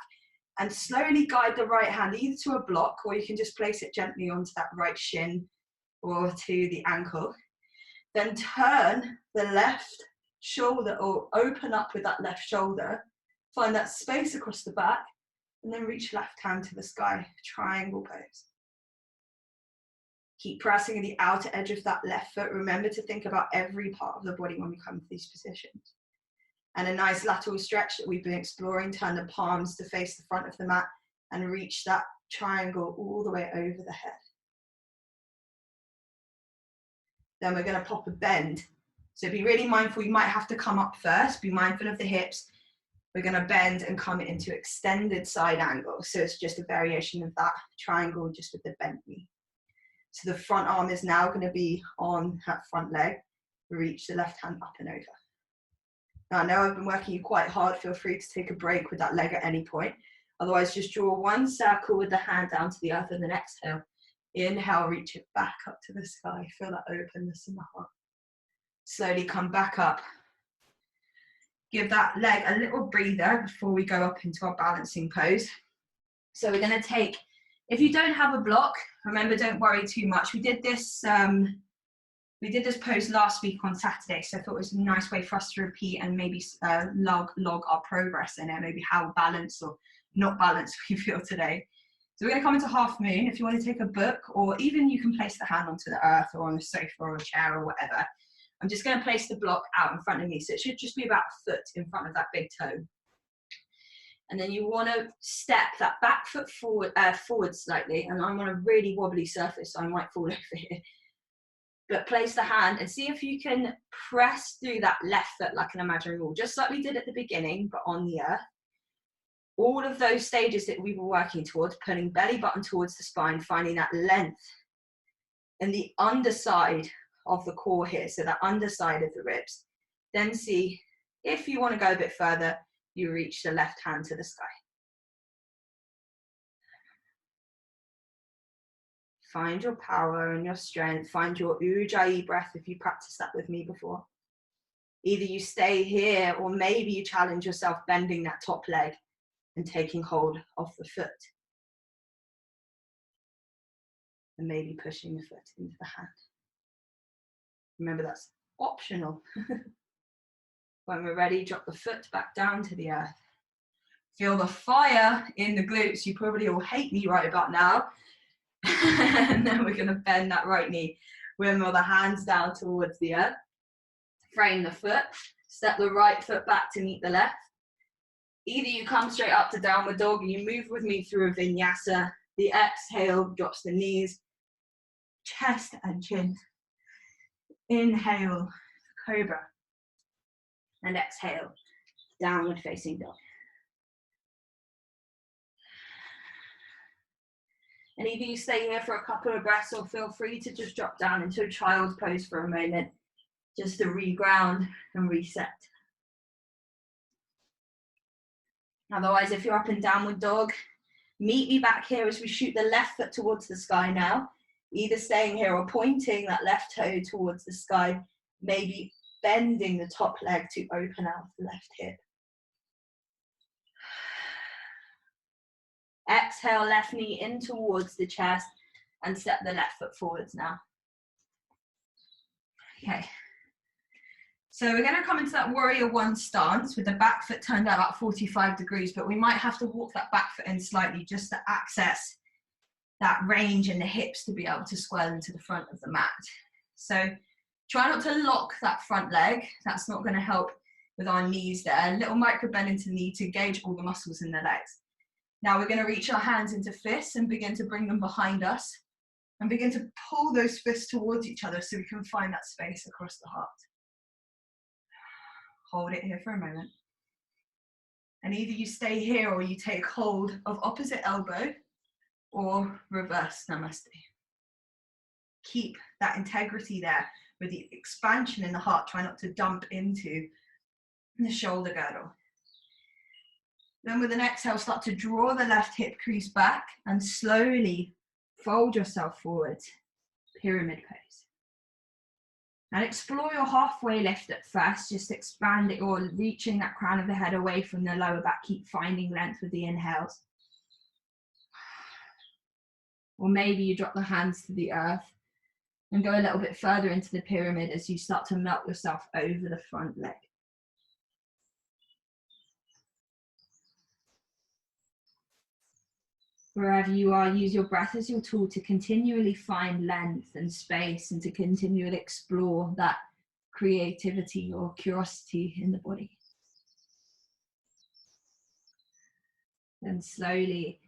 Speaker 1: and slowly guide the right hand either to a block, or you can just place it gently onto that right shin or to the ankle. Then turn the left shoulder or open up with that left shoulder. Find that space across the back and then reach left hand to the sky, triangle pose. Keep pressing the outer edge of that left foot. Remember to think about every part of the body when we come to these positions. And a nice lateral stretch that we've been exploring. Turn the palms to face the front of the mat and reach that
Speaker 2: triangle all the way over the head. Then we're going to pop a bend. So be really mindful, you might have to come up first, be mindful of the hips. We're going to bend and come into extended side angle. So it's just a variation of that triangle, just with the bent knee. So the front arm is now going to be on that front leg. Reach the left hand up and over. Now I know I've been working you quite hard. Feel free to take a break with that leg at any point. Otherwise, just draw one circle with the hand down to the earth and then exhale. Inhale, reach it back up to the sky. Feel that openness in the heart. Slowly come back up. Give that leg a little breather before we go up into our balancing pose. So we're going to take, if you don't have a block, remember, don't worry too much. We did this pose last week on Saturday, so I thought it was a nice way for us to repeat and maybe log our progress in it, maybe how balanced or not balanced we feel today. So we're going to come into half moon. If you want to take a book, or even you can place the hand onto the earth or on a sofa or a chair or whatever. I'm just going to place the block out in front of me, so it should just be about a foot in front of that big toe. And then you want to step that back foot forward slightly, and I'm on a really wobbly surface, so I might fall over here. But place the hand and see if you can press through that left foot like an imaginary wall, just like we did at the beginning, but on the earth. All of those stages that we were working towards, pulling belly button towards the spine, finding that length and the underside of the core here, so that underside of the ribs. Then see if you want to go a bit further, you reach the left hand to the sky. Find your power and your strength. Find your Ujjayi breath if you practiced that with me before. Either you stay here or maybe you challenge yourself bending that top leg and taking hold of the foot. And maybe pushing the foot into the hand. Remember, that's optional. When we're ready, drop the foot back down to the earth. Feel the fire in the glutes. You probably all hate me right about now. And then we're going to bend that right knee. Windmill the hands down towards the earth. Frame the foot. Step the right foot back to meet the left. Either you come straight up to downward dog and you move with me through a vinyasa. The exhale drops the knees, chest and chin. Inhale, cobra. And exhale, downward facing dog. And either you stay here for a couple of breaths or feel free to just drop down into a child's pose for a moment, just to reground and reset. Otherwise, if you're up in downward dog, meet me back here as we shoot the left foot towards the sky now, either staying here or pointing that left toe towards the sky, maybe bending the top leg to open out the left hip. Exhale, left knee in towards the chest and step the left foot forwards now. Okay. So we're going to come into that warrior one stance with the back foot turned out about 45 degrees, but we might have to walk that back foot in slightly just to access that range in the hips to be able to swell into the front of the mat. So try not to lock that front leg. That's not going to help with our knees there. A little micro bend into the knee to engage all the muscles in the legs. Now we're going to reach our hands into fists and begin to bring them behind us and begin to pull those fists towards each other so we can find that space across the heart. Hold it here for a moment. And either you stay here or you take hold of opposite elbow or reverse namaste. Keep that integrity there with the expansion in the heart. Try not to dump into the shoulder girdle. Then with an exhale, start to draw the left hip crease back and slowly fold yourself forward, pyramid pose. And explore your halfway lift at first, just expand it or reaching that crown of the head away from the lower back. Keep finding length with the inhales. Or maybe you drop the hands to the earth and go a little bit further into the pyramid as you start to melt yourself over the front leg. Wherever you are, use your breath as your tool to continually find length and space and to continually explore that creativity or curiosity in the body. Then slowly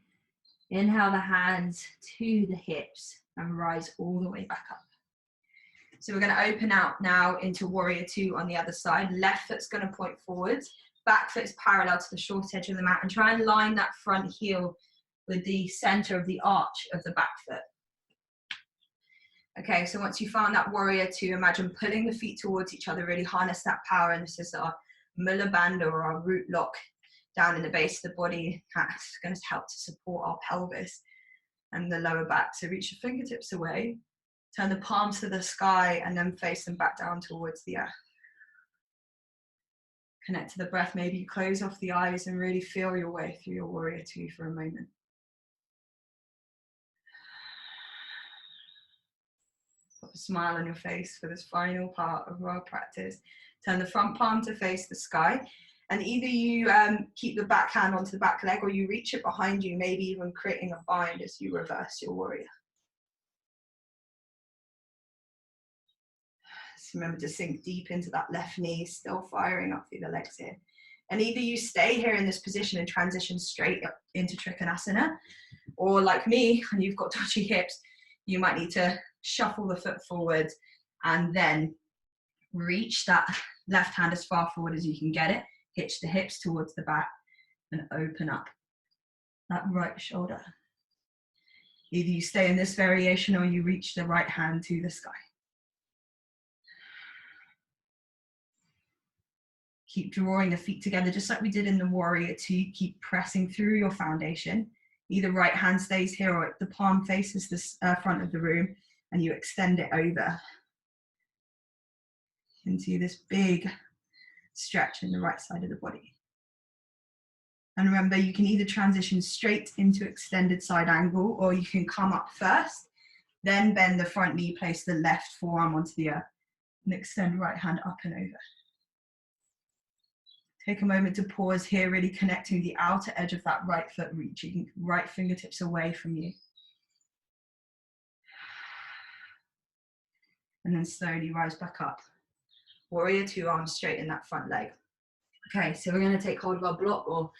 Speaker 1: Inhale the hands to the hips and rise all the way back up. So we're going to open out now into warrior two on the other side. Left foot's going to point forwards. Back foot's parallel to the short edge of the mat, and try and line that front heel with the center of the arch of the back foot. Okay, so once you found that warrior two, imagine pulling the feet towards each other, really harness that power, and this is our Mula Bandha or our root lock down in the base of the body. That's going to help to support our pelvis and the lower back. So reach your fingertips away, turn the palms to the sky, and then face them back down towards the earth. Connect to the breath. Maybe you close off the eyes and really feel your way through your warrior two for a moment. Put a smile on your face for this final part of our practice. Turn the front palm to face the sky, and either you keep the back hand onto the back leg, or you reach it behind you, maybe even creating a bind as you reverse your warrior. Just remember to sink deep into that left knee, still firing up through the legs here. And either you stay here in this position and transition straight up into Trikonasana, or like me, when you've got dodgy hips, you might need to shuffle the foot forward and then reach that left hand as far forward as you can get it, hitch the hips towards the back, and open up that right shoulder. Either you stay in this variation or you reach the right hand to the sky. Keep drawing the feet together just like we did in the warrior two. Keep pressing through your foundation. Either right hand stays here or the palm faces the front of the room, and you extend it over into this big stretch in the right side of the body. And remember, you can either transition straight into extended side angle, or you can come up first, then bend the front knee, place the left forearm onto the earth, and extend right hand up and over. Take a moment to pause here, really connecting the outer edge of that right foot, reaching right fingertips away from you. And then slowly rise back up. Warrior two, arms straight in that front leg. Okay, so we're going to take hold of our block, or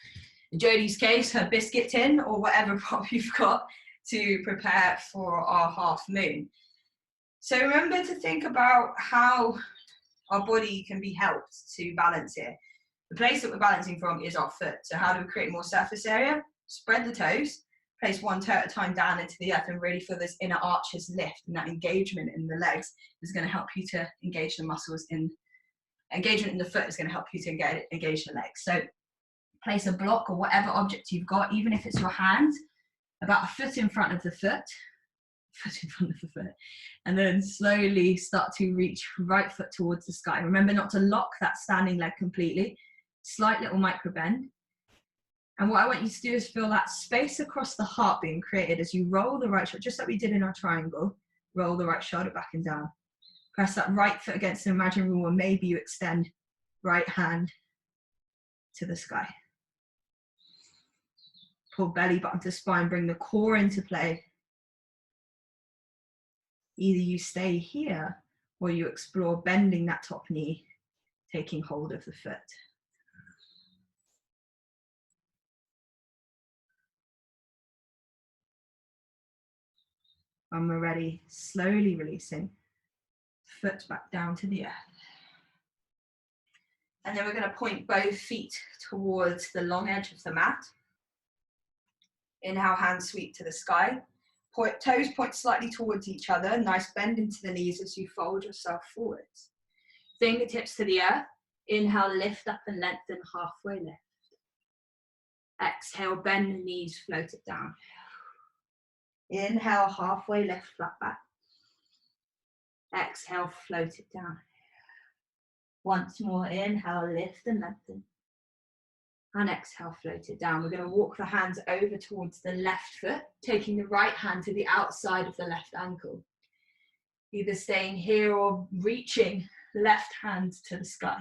Speaker 1: in Jodie's case, her biscuit tin, or whatever prop you've got to prepare for our half moon. So remember to think about how our body can be helped to balance here. The place that we're balancing from is our foot. So how do we create more surface area? Spread the toes, place one toe at a time down into the earth, and really feel this inner arches lift, and that engagement in the legs is going to help you to engage the muscles in engagement in the foot is going to help you to engage the legs. So place a block or whatever object you've got, even if it's your hand, about a foot in front of the foot, and then slowly start to reach right foot towards the sky. Remember not to lock that standing leg completely. Slight little micro bend. And what I want you to do is feel that space across the heart being created as you roll the right shoulder, just like we did in our triangle. Roll the right shoulder back and down. Press that right foot against an imaginary wall, and maybe you extend right hand to the sky. Pull belly button to spine, bring the core into play. Either you stay here or you explore bending that top knee, taking hold of the foot. When we're ready, slowly releasing, foot back down to the earth. And then we're going to point both feet towards the long edge of the mat. Inhale, hands sweep to the sky. Toes point slightly towards each other. Nice bend into the knees as you fold yourself forwards. Fingertips to the earth. Inhale, lift up and lengthen, halfway lift. Exhale, bend the knees, float it down. Inhale, halfway lift, flat back. Exhale, float it down. Once more, inhale, lift and lengthen. And exhale, float it down. We're going to walk the hands over towards the left foot, taking the right hand to the outside of the left ankle. Either staying here or reaching left hand to the sky.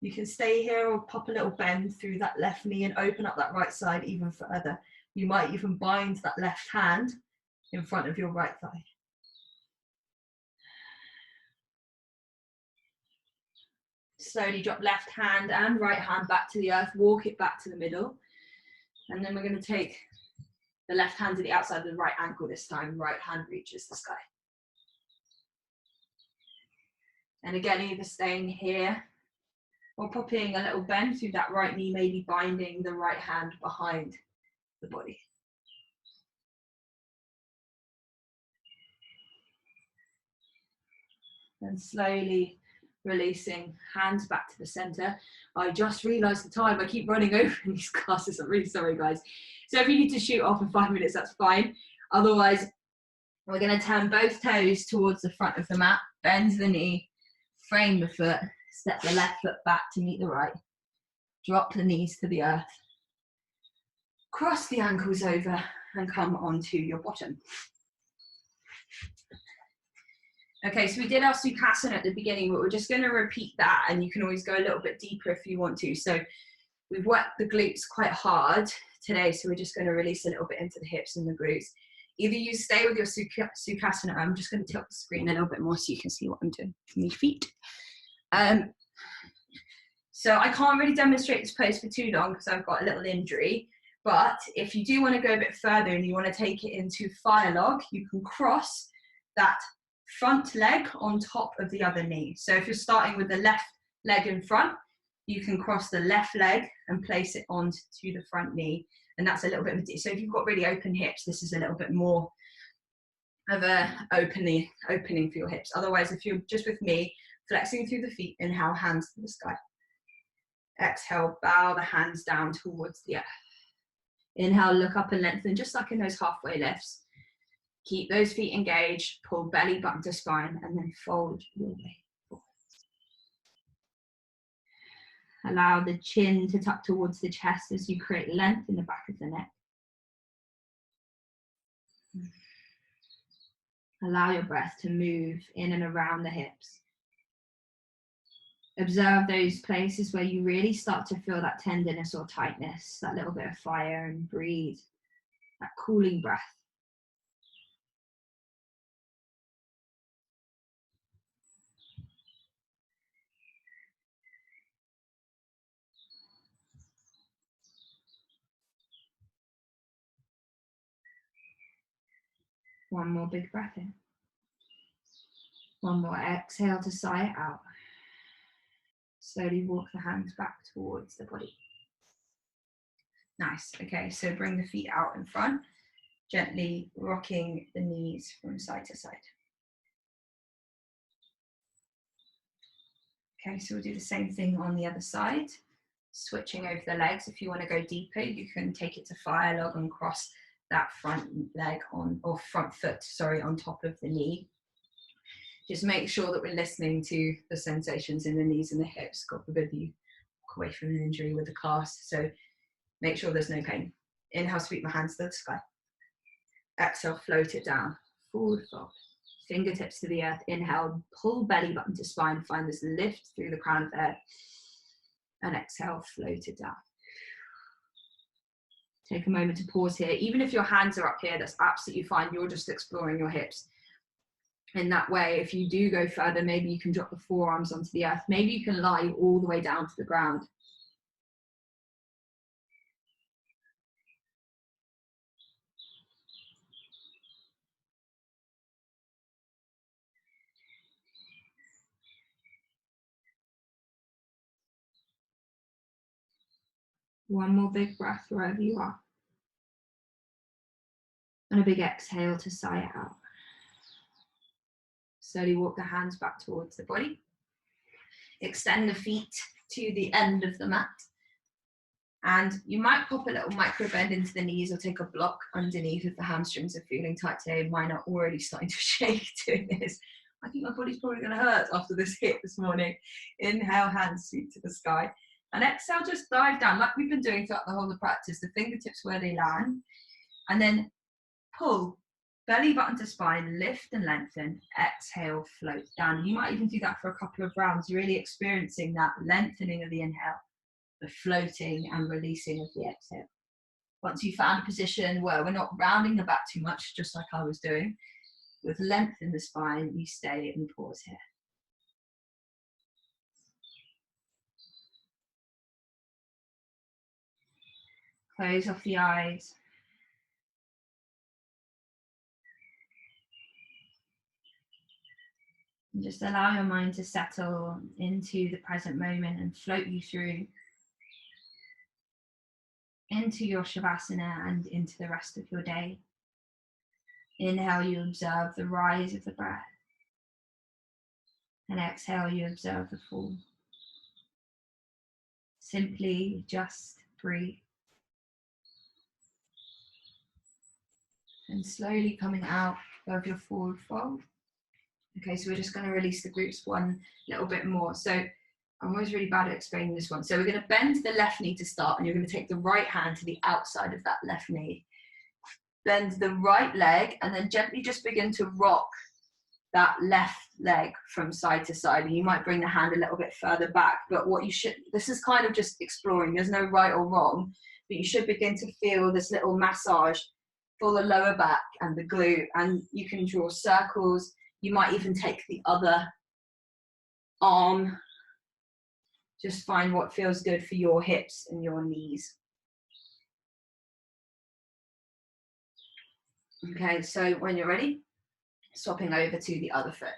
Speaker 1: You can stay here or pop a little bend through that left knee and open up that right side even further. You might even bind that left hand in front of your right thigh. Slowly drop left hand and right hand back to the earth. Walk it back to the middle. And then we're going to take the left hand to the outside of the right ankle this time. Right hand reaches the sky. And again, either staying here or popping a little bend through that right knee, maybe binding the right hand behind the body. And slowly releasing, hands back to the center. I just realized the time. I keep running over in these classes. I'm really sorry, guys. So if you need to shoot off in 5 minutes, that's fine. Otherwise, we're going to turn both toes towards the front of the mat, bend the knee, frame the foot, step the left foot back to meet the right, drop the knees to the earth, cross the ankles over and come onto your bottom. Okay, so we did our Sukhasana at the beginning, but we're just going to repeat that, and you can always go a little bit deeper if you want to. So we've worked the glutes quite hard today, so we're just going to release a little bit into the hips and the glutes. Either you stay with your Sukhasana. I'm just going to tilt the screen a little bit more so you can see what I'm doing with my feet. So I can't really demonstrate this pose for too long because I've got a little injury, but if you do want to go a bit further and you want to take it into fire log, you can cross that front leg on top of the other knee. So if you're starting with the left leg in front, you can cross the left leg and place it onto the front knee. And that's a little bit of a, so if you've got really open hips, this is a little bit more of a opening for your hips. Otherwise, if you're just with me, flexing through the feet, inhale, hands to the sky. Exhale, bow the hands down towards the earth. Inhale, look up and lengthen, just like in those halfway lifts. Keep those feet engaged, pull belly button to spine, and then fold your way forward. Allow the chin to tuck towards the chest as you create length in the back of the neck. Allow your breath to move in and around the hips. Observe those places where you really start to feel that tenderness or tightness, that little bit of fire, and breathe that cooling breath. One more big breath in. One more exhale to sigh it out. Slowly walk the hands back towards the body. Nice. Okay, so bring the feet out in front, gently rocking the knees from side to side. Okay, so we'll do the same thing on the other side. Switching over the legs. If you want to go deeper, you can take it to fire log and cross that front leg on, or front foot, sorry, on top of the knee. Just make sure that we're listening to the sensations in the knees and the hips. God forbid you walk away from an injury with the class. So make sure there's no pain. Inhale, sweep my hands to the sky. Exhale, float it down. Forward fold. Fingertips to the earth. Inhale, pull belly button to spine. Find this lift through the crown of the head. And exhale, float it down. Take a moment to pause here. Even if your hands are up here, that's absolutely fine. You're just exploring your hips. In that way, if you do go further, maybe you can drop the forearms onto the earth. Maybe you can lie all the way down to the ground. One more big breath wherever you are. And a big exhale to sigh it out. Slowly walk the hands back towards the body. Extend the feet to the end of the mat. And you might pop a little micro bend into the knees or take a block underneath if the hamstrings are feeling tight today. Mine are already starting to shake doing this. I think my body's probably going to hurt after this hit this morning. Inhale, hands sweep to the sky. And exhale, just dive down like we've been doing throughout the whole of the practice. The fingertips where they land. And then pull, belly button to spine, lift and lengthen. Exhale, float down. You might even do that for a couple of rounds, really experiencing that lengthening of the inhale, the floating and releasing of the exhale. Once you've found a position where we're not rounding the back too much, just like I was doing, with length in the spine, you stay and pause here. Close off the eyes. And just allow your mind to settle into the present moment and float you through into your Shavasana and into the rest of your day. Inhale, you observe the rise of the breath. And exhale, you observe the fall. Simply just breathe. And slowly coming out of your forward fold. Okay, so we're just going to release the glutes one little bit more. So I'm always really bad at explaining this one. So we're going to bend the left knee to start, and you're going to take the right hand to the outside of that left knee. Bend the right leg, and then gently just begin to rock that left leg from side to side. And you might bring the hand a little bit further back, but what you should, this is kind of just exploring. There's no right or wrong, but you should begin to feel this little massage for the lower back and the glute, and you can draw circles. You might even take the other arm. Just find what feels good for your hips and your knees. Okay, so when you're ready, swapping over to the other foot.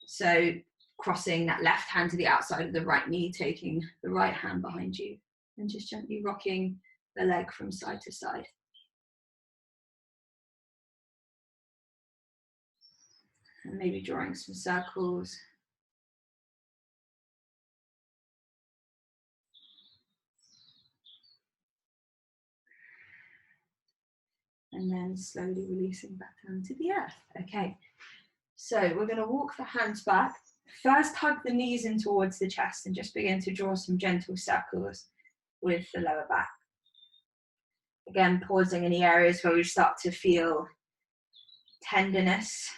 Speaker 1: So crossing that left hand to the outside of the right knee, taking the right hand behind you, and just gently rocking the leg from side to side. And maybe drawing some circles. And then slowly releasing back down to the earth. Okay, so we're going to walk the hands back. First, hug the knees in towards the chest and just begin to draw some gentle circles with the lower back. Again, pausing in the areas where we start to feel tenderness.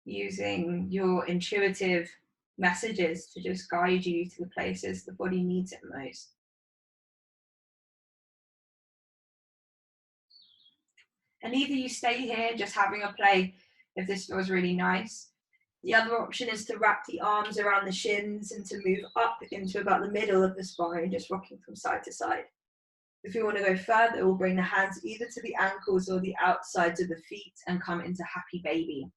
Speaker 1: Using your intuitive messages to just guide you to the places the body needs it most. And either you stay here just having a play if this feels really nice. The other option is to wrap the arms around the shins and to move up into about the middle of the spine, just rocking from side to side. If you want to go further, we'll bring the hands either to the ankles or the outsides of the feet and come into happy baby.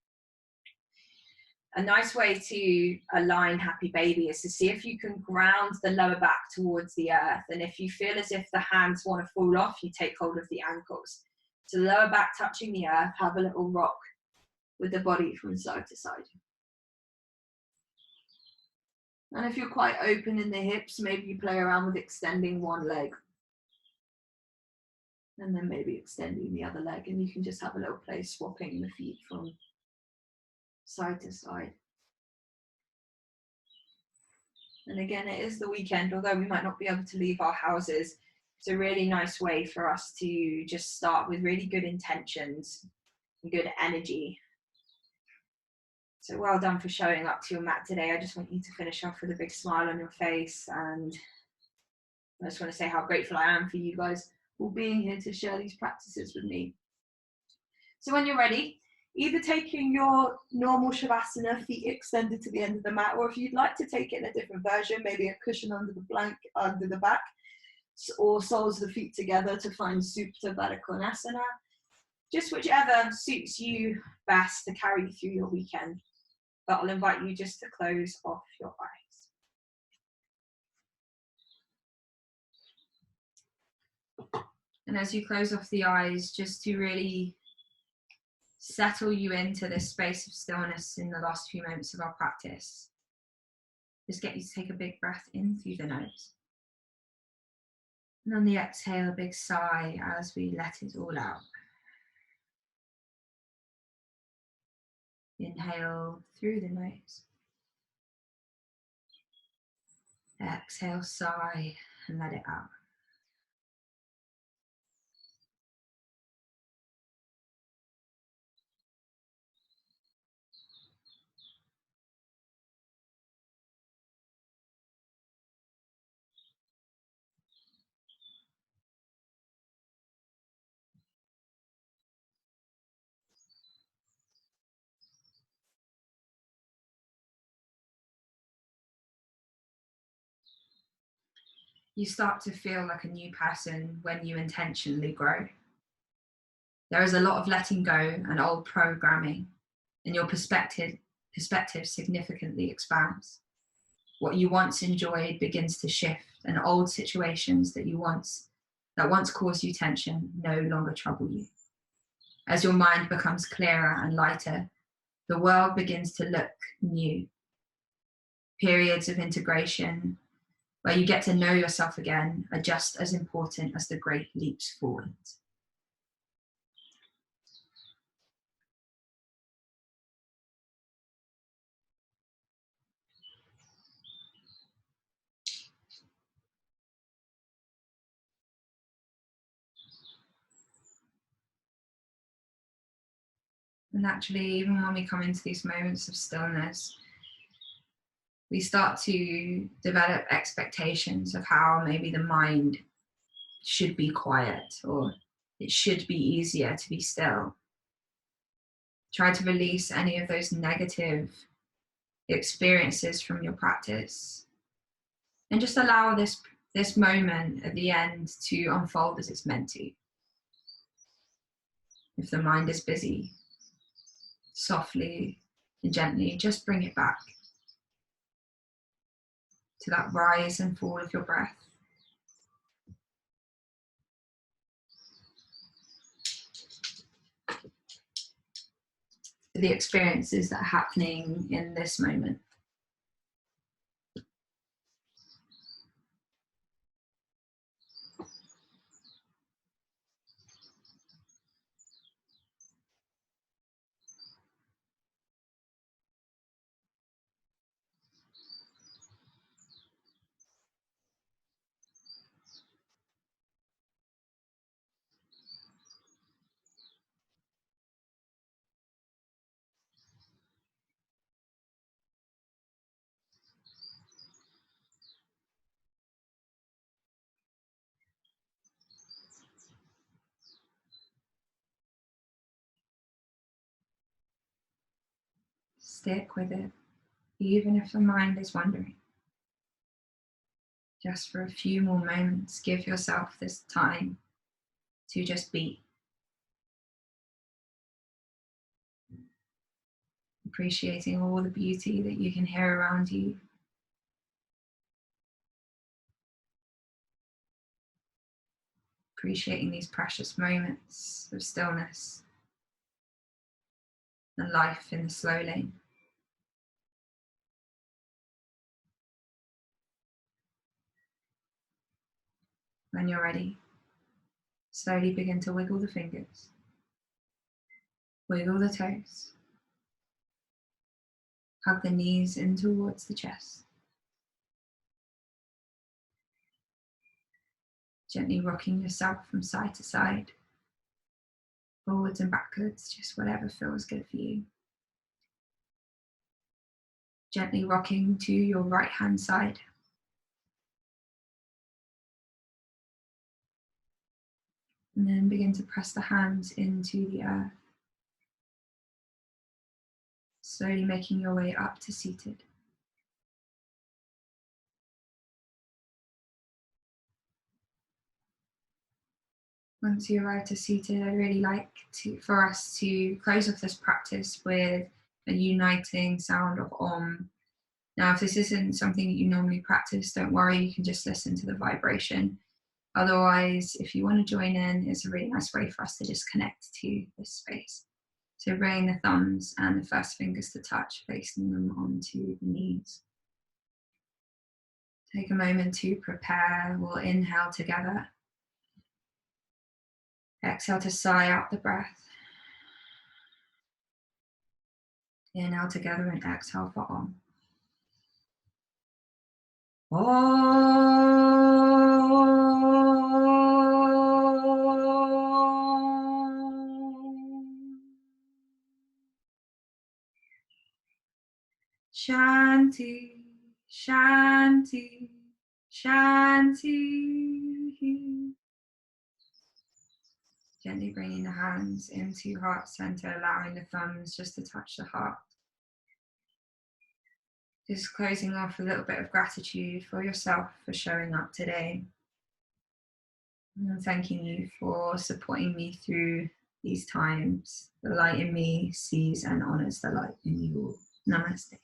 Speaker 1: A nice way to align happy baby is to see if you can ground the lower back towards the earth. And if you feel as if the hands want to fall off, you take hold of the ankles. So the lower back touching the earth, have a little rock with the body from side to side. And if you're quite open in the hips, maybe you play around with extending one leg. And then maybe extending the other leg. And you can just have a little play swapping the feet from side to side. And again, it is the weekend, although we might not be able to leave our houses. It's a really nice way for us to just start with really good intentions and good energy. So well done for showing up to your mat today. I just want you to finish off with a big smile on your face. And I just want to say how grateful I am for you guys all being here to share these practices with me. So when you're ready, either taking your normal Shavasana, feet extended to the end of the mat, or if you'd like to take it in a different version, maybe a cushion under the blanket, under the back, or soles of the feet together to find Supta Baddha Konasana. Just whichever suits you best to carry you through your weekend. But I'll invite you just to close off your eyes. And as you close off the eyes, just to really settle you into this space of stillness in the last few moments of our practice. Just get you to take a big breath in through the nose. And on the exhale, a big sigh as we let it all out. Inhale through the nose. Exhale, sigh, and let it out. you start to feel like a new person when you intentionally grow. There is a lot of letting go and old programming, and your perspective significantly expands. What you once enjoyed begins to shift, and old situations that once caused you tension no longer trouble you. As your mind becomes clearer and lighter, the world begins to look new. Periods of integration where you get to know yourself again are just as important as the great leaps forward. And naturally, even when we come into these moments of stillness, we start to develop expectations of how maybe the mind should be quiet, or it should be easier to be still. Try to release any of those negative experiences from your practice, and just allow this moment at the end to unfold as it's meant to. If the mind is busy, softly and gently just bring it back to that rise and fall of your breath. The experiences that are happening in this moment. Stick with it, even if the mind is wandering. Just for a few more moments, give yourself this time to just be. Appreciating all the beauty that you can hear around you. Appreciating these precious moments of stillness and life in the slow lane. When you're ready, slowly begin to wiggle the fingers, wiggle the toes, hug the knees in towards the chest. Gently rocking yourself from side to side, forwards and backwards, just whatever feels good for you. Gently rocking to your right hand side. And then begin to press the hands into the earth. Slowly making your way up to seated. Once you arrive to seated, I'd really like for us to close off this practice with a uniting sound of Om. Now, if this isn't something that you normally practice, don't worry, you can just listen to the vibration. Otherwise, if you want to join in, it's a really nice way for us to just connect to this space. So bringing the thumbs and the first fingers to touch, placing them onto the knees. Take a moment to prepare. We'll inhale together. Exhale to sigh out the breath. Inhale together and exhale for Om. Shanti, Shanti, Shanti. Gently bringing the hands into heart center, allowing the thumbs just to touch the heart. Just closing off, a little bit of gratitude for yourself for showing up today. And thanking you for supporting me through these times. The light in me sees and honors the light in you all. Namaste.